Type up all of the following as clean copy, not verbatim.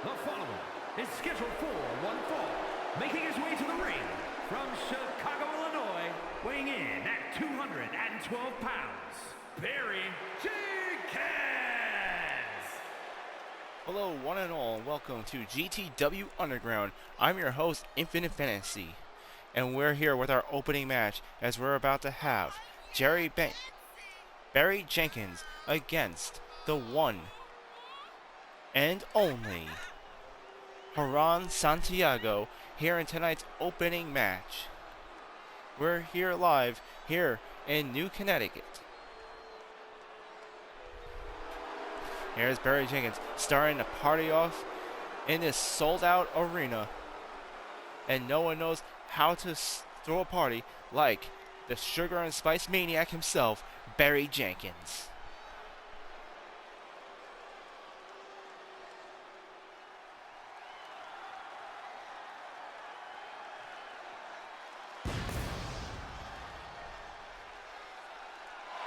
The following is scheduled for one fall, making his way to the ring from Chicago, Illinois, weighing in at 212 pounds, Barry Jenkins! Hello, one and all, and welcome to GTW Underground. I'm your host, Infinite Fantasy, and we're here with our opening match as we're about to have Barry Jenkins against the one and only Huron Santiago here in tonight's opening match. We're here live here in New Connecticut. Here's Barry Jenkins starting to party off in this sold-out arena, and no one knows how to throw a party like the sugar and spice maniac himself, Barry Jenkins.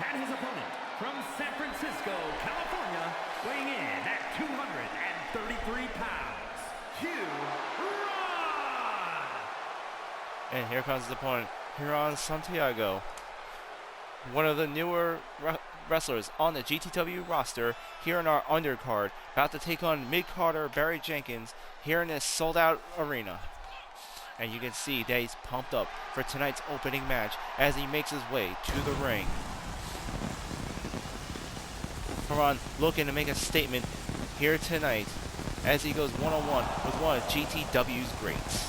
And his opponent from San Francisco, California, weighing in at 233 pounds, Huron! And here comes his opponent, Huron Santiago, one of the newer wrestlers on the GTW roster here in our undercard, about to take on mid-carder Barry Jenkins here in this sold-out arena. And you can see that he's pumped up for tonight's opening match as he makes his way to the ring. Huron looking to make a statement here tonight as he goes one-on-one with one of GTW's greats.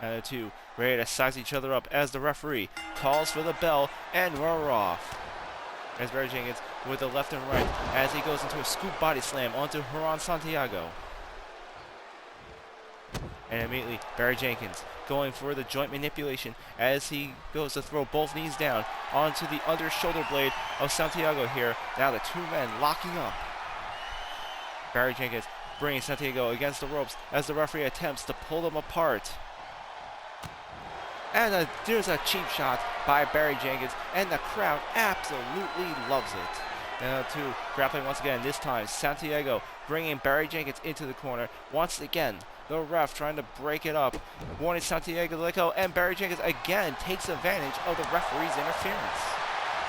And the two ready to size each other up as the referee calls for the bell, and we're off. There's Barry Jenkins with the left and right as he goes into a scoop body slam onto Huron Santiago. And immediately Barry Jenkins going for the joint manipulation as he goes to throw both knees down onto the under shoulder blade of Santiago here. Now the two men locking up. Barry Jenkins bringing Santiago against the ropes as the referee attempts to pull them apart. And there's a cheap shot by Barry Jenkins, and the crowd absolutely loves it. Now the two grappling once again, this time Santiago bringing Barry Jenkins into the corner. Once again, the ref trying to break it up, wanting Santiago to let go, and Barry Jenkins again takes advantage of the referee's interference.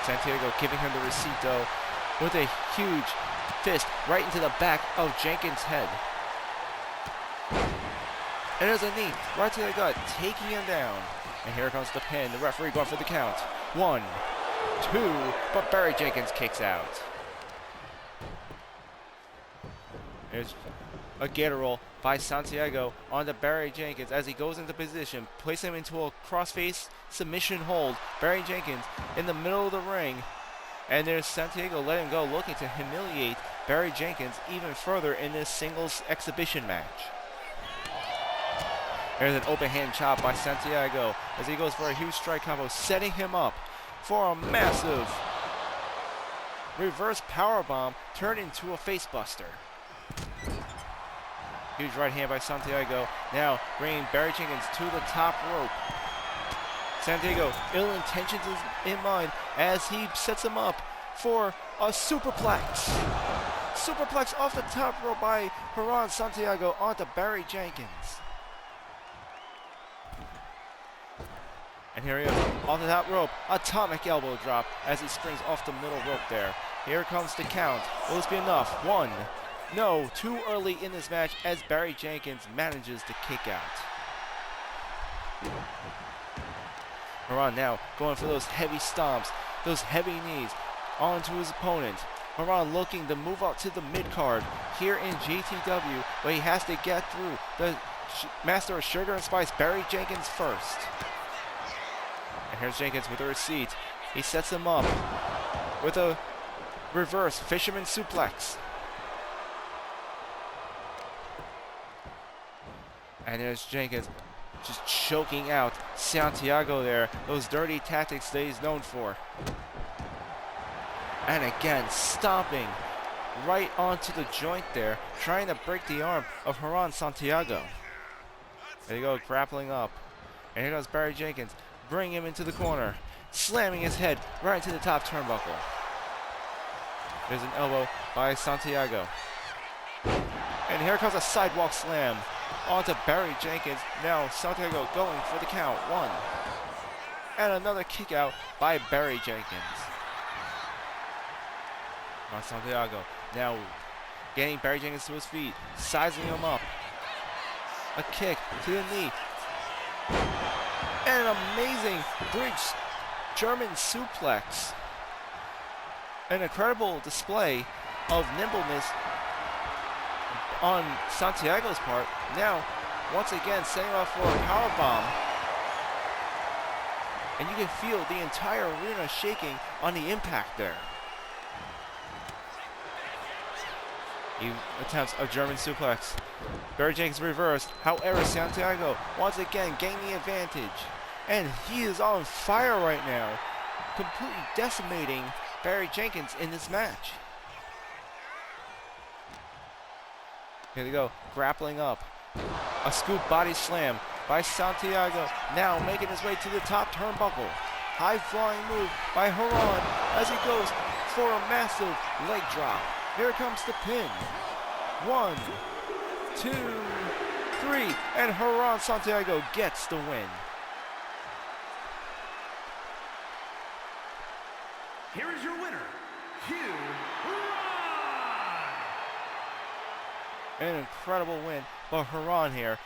Santiago giving him the receipt though, with a huge fist right into the back of Jenkins' head. And there's a knee right to the gut, taking him down. And here comes the pin. The referee going for the count. 1, 2, but Barry Jenkins kicks out. There's a gator roll by Santiago onto Barry Jenkins as he goes into position, placing him into a crossface submission hold. Barry Jenkins in the middle of the ring, and there's Santiago letting go, looking to humiliate Barry Jenkins even further in this singles exhibition match. There's an open hand chop by Santiago as he goes for a huge strike combo, setting him up for a massive reverse powerbomb turned into a facebuster. Huge right hand by Santiago, now bringing Barry Jenkins to the top rope. Santiago, ill intentions in mind as he sets him up for a superplex. Superplex off the top rope by Huron Santiago onto Barry Jenkins. And here he is, off the top rope, atomic elbow drop as he springs off the middle rope there. Here comes the count. Will this be enough? 1. No, too early in this match as Barry Jenkins manages to kick out. Huron now going for those heavy stomps, those heavy knees onto his opponent. Huron looking to move up to the mid-card here in GTW, but he has to get through the master of sugar and spice, Barry Jenkins, first. And here's Jenkins with a receipt. He sets him up with a reverse fisherman suplex. And there's Jenkins just choking out Santiago there. Those dirty tactics that he's known for. And again, stomping right onto the joint there, trying to break the arm of Huron Santiago. There you go, grappling up. And here goes Barry Jenkins, bringing him into the corner, slamming his head right into the top turnbuckle. There's an elbow by Santiago. And here comes a sidewalk slam onto Barry Jenkins. Now Santiago going for the count. 1. And another kick out by Barry Jenkins. On Santiago. Now getting Barry Jenkins to his feet, sizing him up. A kick to the knee. And an amazing bridge German suplex. An incredible display of nimbleness on Santiago's part. Now, once again, setting off for a powerbomb. And you can feel the entire arena shaking on the impact there. He attempts a German suplex. Barry Jenkins reversed. However, Santiago once again gaining the advantage. And he is on fire right now, completely decimating Barry Jenkins in this match. Here they go, grappling up. A scoop body slam by Santiago, now making his way to the top turnbuckle. High flying move by Huron as he goes for a massive leg drop. Here comes the pin. 1, 2, 3, and Huron Santiago gets the win. Here is your winner, Huron! An incredible win by Huron here.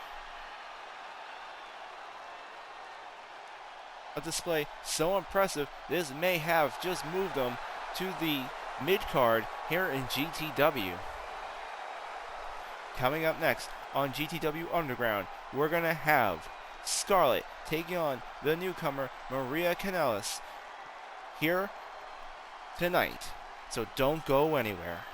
A display so impressive, this may have just moved them to the mid-card here in GTW. Coming up next on GTW Underground, we're going to have Scarlett taking on the newcomer Maria Kanellis here tonight. So don't go anywhere.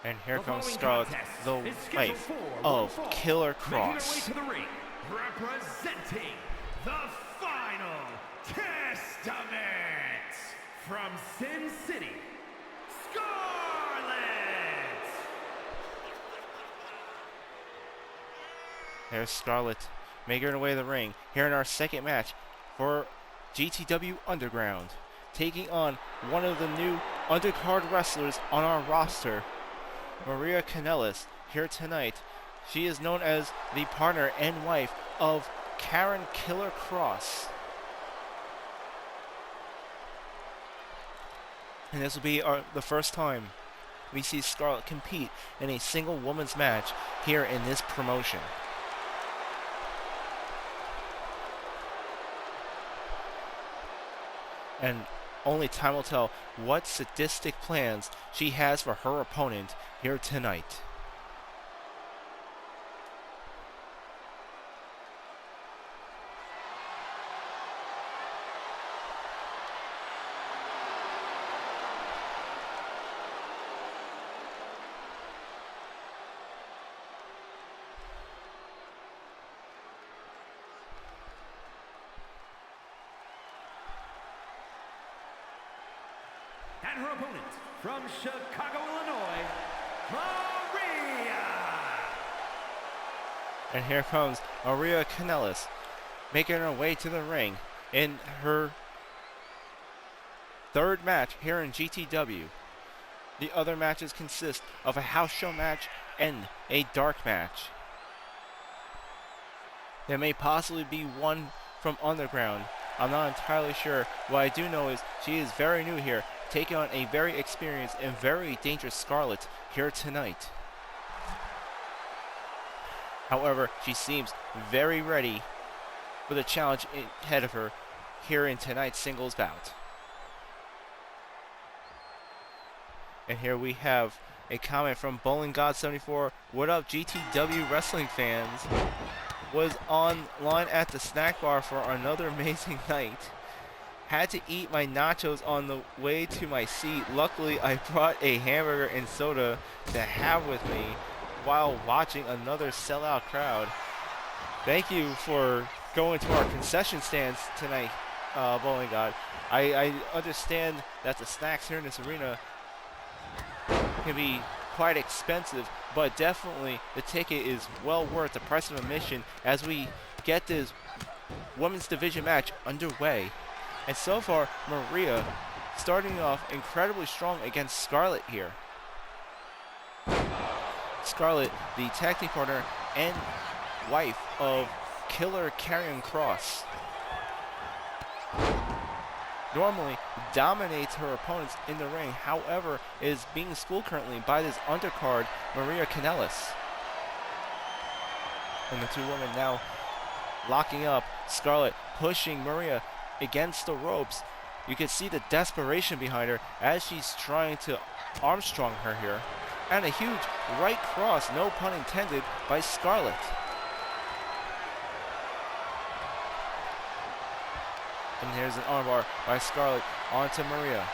And here comes Scarlett, the wife of Killer Cross. Making her way to the ring, representing the Final Testament from Sin City, Scarlett! There's Scarlett making her way to the ring here in our second match for GTW Underground, taking on one of the new undercard wrestlers on our roster, Maria Kanellis, here tonight. She is known as the partner and wife of Karen Killer Cross. And this will be the first time we see Scarlett compete in a single woman's match here in this promotion. And only time will tell what sadistic plans she has for her opponent here tonight. And her opponent, from Chicago, Illinois, Maria! And here comes Maria Kanellis, making her way to the ring in her third match here in GTW. The other matches consist of a house show match and a dark match. There may possibly be one from Underground. I'm not entirely sure. What I do know is she is very new here, taking on a very experienced and very dangerous Scarlett here tonight. However, she seems very ready for the challenge ahead of her here in tonight's singles bout. And here we have a comment from Bowling God 74. What up, GTW wrestling fans? Was online at the snack bar for another amazing night. Had to eat my nachos on the way to my seat. Luckily, I brought a hamburger and soda to have with me while watching another sellout crowd. Thank you for going to our concession stands tonight, Bowling God. I understand that the snacks here in this arena can be quite expensive, but definitely the ticket is well worth the price of admission as we get this women's division match underway. And so far, Maria starting off incredibly strong against Scarlett here. Scarlett, the tag team partner and wife of Killer Karrion Kross, normally dominates her opponents in the ring. However, is being schooled currently by this undercard, Maria Kanellis. And the two women now locking up. Scarlett pushing Maria against the ropes. You can see the desperation behind her as she's trying to Armstrong her here. And a huge right cross, no pun intended, by Scarlett. And here's an armbar by Scarlett onto Maria.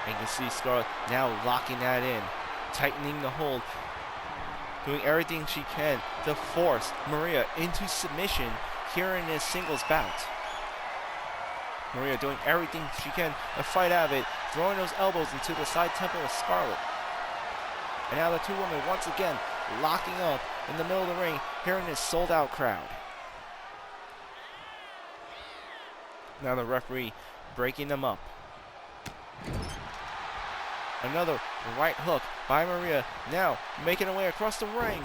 And you can see Scarlett now locking that in, tightening the hold, doing everything she can to force Maria into submission here in this singles bout. Maria doing everything she can to fight out of it, throwing those elbows into the side temple of Scarlett. And now the two women once again locking up in the middle of the ring here in this sold out crowd. Now the referee breaking them up. Another right hook by Maria, now making her way across the ring.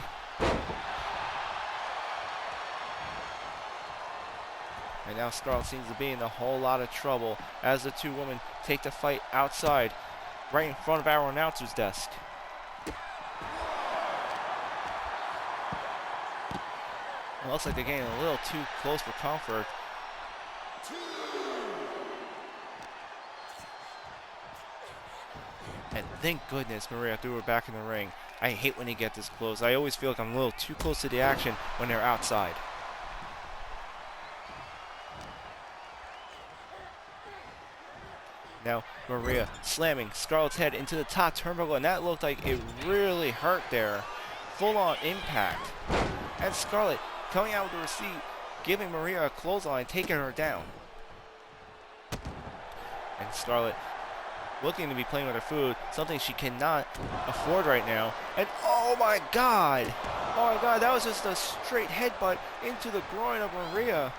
And now Scarlett seems to be in a whole lot of trouble as the two women take the fight outside, right in front of our announcer's desk. It looks like they're getting a little too close for comfort. And thank goodness Maria threw her back in the ring. I hate when they get this close. I always feel like I'm a little too close to the action when they're outside. Now Maria slamming Scarlett's head into the top turnbuckle, and that looked like it really hurt there. Full on impact. And Scarlett coming out with the receipt, giving Maria a clothesline, taking her down. And Scarlett looking to be playing with her food, something she cannot afford right now. And oh my god! Oh my god, that was just a straight headbutt into the groin of Maria.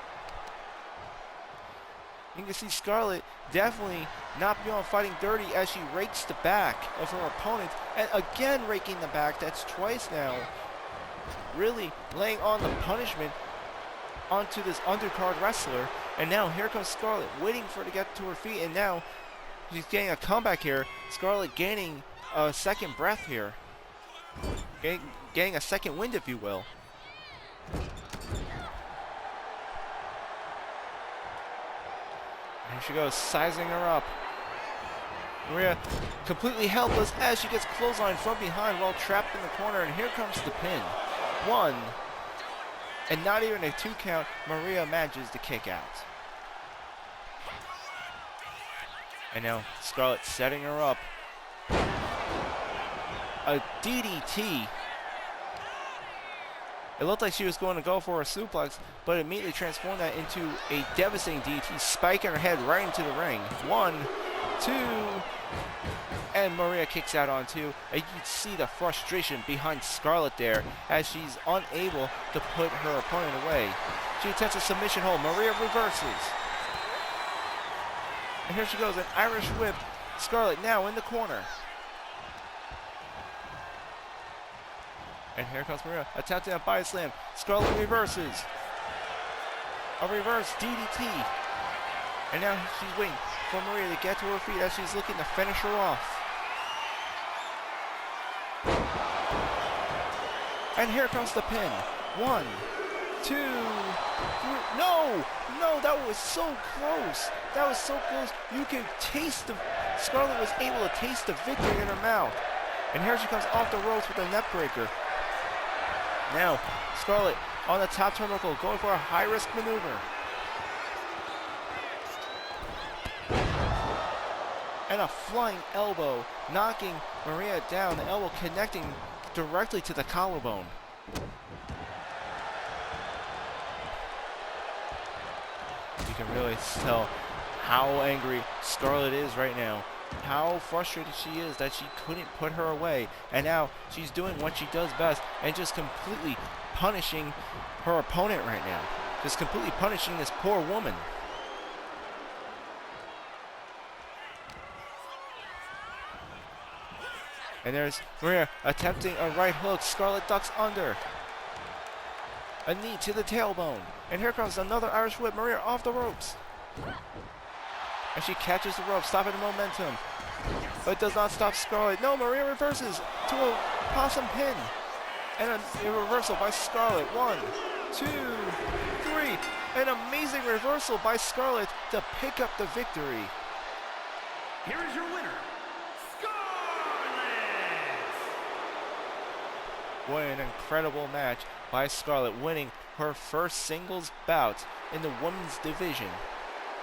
You can see Scarlett definitely not beyond fighting dirty as she rakes the back of her opponent. And again raking the back, that's twice now. Really laying on the punishment onto this undercard wrestler. And now here comes Scarlett, waiting for her to get to her feet, and now she's getting a comeback here. Scarlett gaining a second breath here. Getting a second wind, if you will. Here she goes, sizing her up. Maria completely helpless as she gets clotheslined from behind while trapped in the corner. And here comes the pin. One. And not even a 2 count. Maria manages to kick out. And now Scarlett setting her up. A DDT. It looked like she was going to go for a suplex, but immediately transformed that into a devastating DDT, spiking her head right into the ring. 1, 2, and Maria kicks out on 2. And you can see the frustration behind Scarlett there as she's unable to put her opponent away. She attempts a submission hold. Maria reverses. And here she goes, an Irish whip. Scarlett now in the corner. And here comes Maria, attempting a body slam. Scarlett reverses. A reverse DDT. And now she's waiting for Maria to get to her feet as she's looking to finish her off. And here comes the pin. 1, 2, 3. No! No, that was so close. That was so close. You could taste the... Scarlett was able to taste the victory in her mouth. And here she comes off the ropes with a neck breaker. Now, Scarlett on the top turnbuckle, going for a high-risk maneuver. And a flying elbow, knocking Maria down. The elbow connecting directly to the collarbone. You can really tell how angry Scarlett is right now. How frustrated she is that she couldn't put her away. And now she's doing what she does best and just completely punishing her opponent right now. Just completely punishing this poor woman. And there's Maria attempting a right hook. Scarlett ducks under. A knee to the tailbone. And here comes another Irish whip. Maria off the ropes. And she catches the rope, stopping the momentum. But does not stop Scarlett. No, Maria reverses to a possum pin. And a reversal by Scarlett. 1, 2, 3. An amazing reversal by Scarlett to pick up the victory. Here is your winner, What an incredible match by Scarlett, winning her first singles bout in the women's division.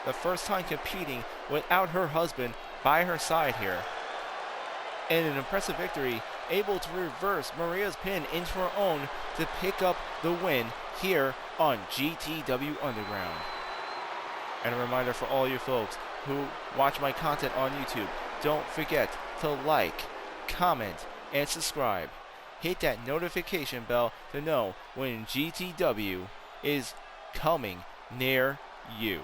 The first time competing without her husband by her side here. And an impressive victory, able to reverse Maria's pin into her own to pick up the win here on GTW Underground. And a reminder for all you folks who watch my content on YouTube, don't forget to like, comment, and subscribe. Hit that notification bell to know when GTW is coming near you.